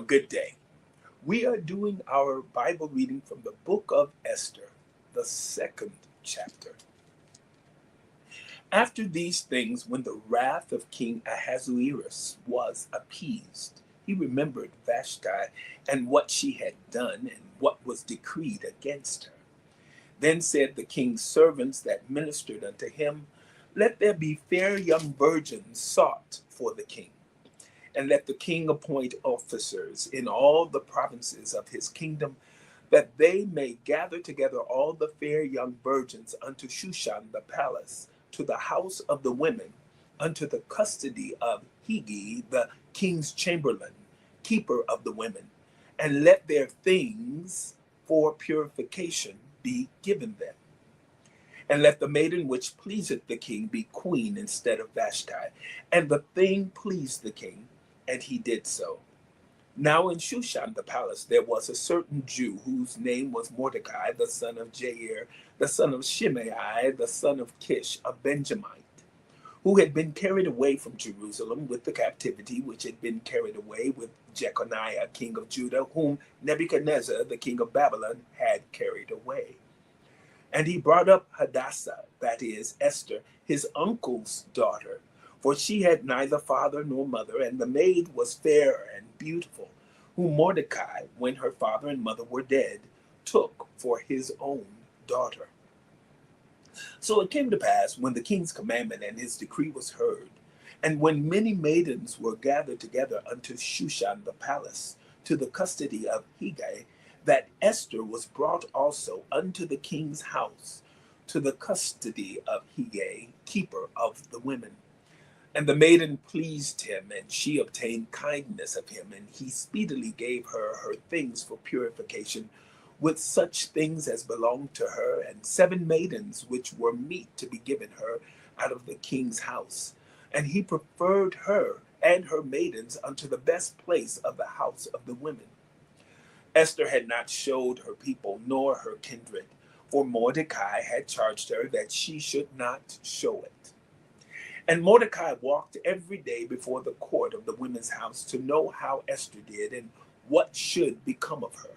good day. We are doing our Bible reading from the book of Esther, the second chapter. After these things, when the wrath of King Ahasuerus was appeased, he remembered Vashti and what she had done and what was decreed against her. Then said the king's servants that ministered unto him, Let there be fair young virgins sought for the king. And let the king appoint officers in all the provinces of his kingdom, that they may gather together all the fair young virgins unto Shushan the palace, to the house of the women, unto the custody of Higi the king's chamberlain, keeper of the women, and let their things for purification be given them. And let the maiden which pleaseth the king be queen instead of Vashti. And the thing pleased the king, and he did so. Now in Shushan the palace there was a certain Jew whose name was Mordecai, the son of Jair, the son of Shimei, the son of Kish, a Benjamite, who had been carried away from Jerusalem with the captivity which had been carried away with Jeconiah, king of Judah, whom Nebuchadnezzar, the king of Babylon, had carried away. And he brought up Hadassah, that is, Esther, his uncle's daughter, for she had neither father nor mother, and the maid was fair and beautiful, whom Mordecai, when her father and mother were dead, took for his own daughter. So it came to pass, when the king's commandment and his decree was heard, and when many maidens were gathered together unto Shushan the palace, to the custody of Hegai, that Esther was brought also unto the king's house, to the custody of Hegai, keeper of the women. And the maiden pleased him, and she obtained kindness of him, and he speedily gave her her things for purification, with such things as belonged to her, and 7 maidens which were meet to be given her out of the king's house. And he preferred her and her maidens unto the best place of the house of the women. Esther had not showed her people nor her kindred, for Mordecai had charged her that she should not show it. And Mordecai walked every day before the court of the women's house to know how Esther did and what should become of her.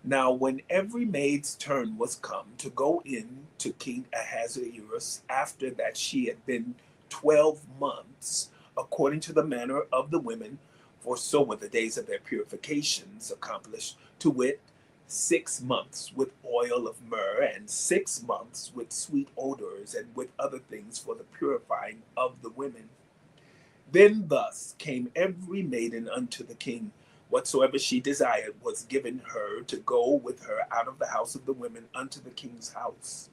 Now, when every maid's turn was come to go in to King Ahasuerus, after that she had been 12 months, according to the manner of the women, for so were the days of their purifications accomplished, to wit, 6 months with oil of myrrh, and 6 months with sweet odors, and with other things for the purifying of the women. Then thus came every maiden unto the king. Whatsoever she desired was given her to go with her out of the house of the women unto the king's house.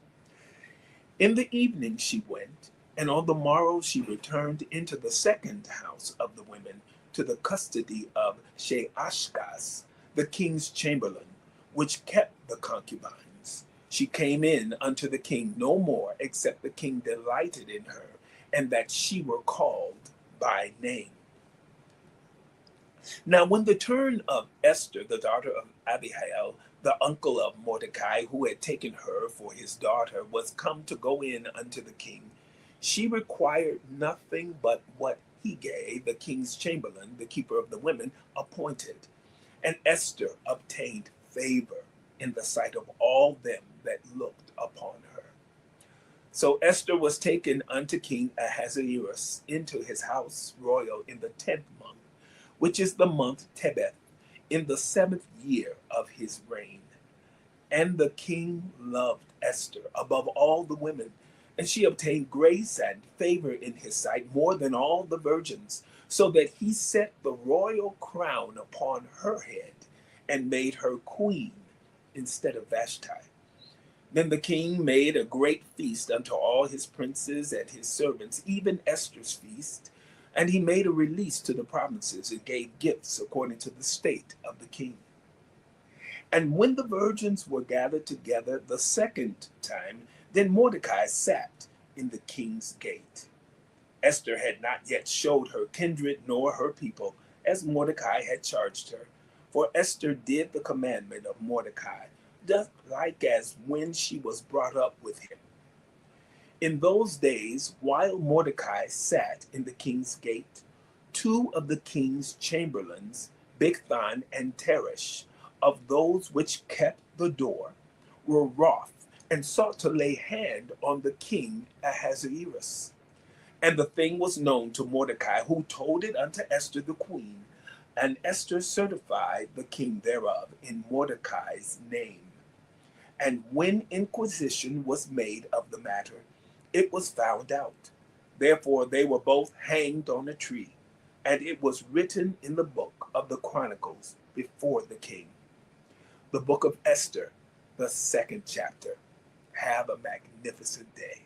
In the evening she went, and on the morrow she returned into the second house of the women, to the custody of Sheashgaz, the king's chamberlain, which kept the concubines. She came in unto the king no more, except the king delighted in her, and that she were called by name. Now when the turn of Esther, the daughter of Abihail, the uncle of Mordecai, who had taken her for his daughter, was come to go in unto the king, she required nothing but what Hegai, the king's chamberlain, the keeper of the women, appointed. And Esther obtained favor in the sight of all them that looked upon her. So Esther was taken unto King Ahasuerus into his house royal in the 10th month, which is the month Tebeth, in the 7th year of his reign. And the king loved Esther above all the women, and she obtained grace and favor in his sight more than all the virgins, so that he set the royal crown upon her head and made her queen instead of Vashti. Then the king made a great feast unto all his princes and his servants, even Esther's feast, and he made a release to the provinces and gave gifts according to the state of the king. And when the virgins were gathered together the second time, then Mordecai sat in the king's gate. Esther had not yet showed her kindred nor her people, as Mordecai had charged her. For Esther did the commandment of Mordecai, just like as when she was brought up with him. In those days, while Mordecai sat in the king's gate, 2 of the king's chamberlains, Bigthan and Teresh, of those which kept the door, were wroth, and sought to lay hand on the king Ahasuerus. And the thing was known to Mordecai, who told it unto Esther the queen. And Esther certified the king thereof in Mordecai's name. And when inquisition was made of the matter, it was found out. Therefore they were both hanged on a tree, and it was written in the book of the Chronicles before the king. The book of Esther, the second chapter. Have a magnificent day.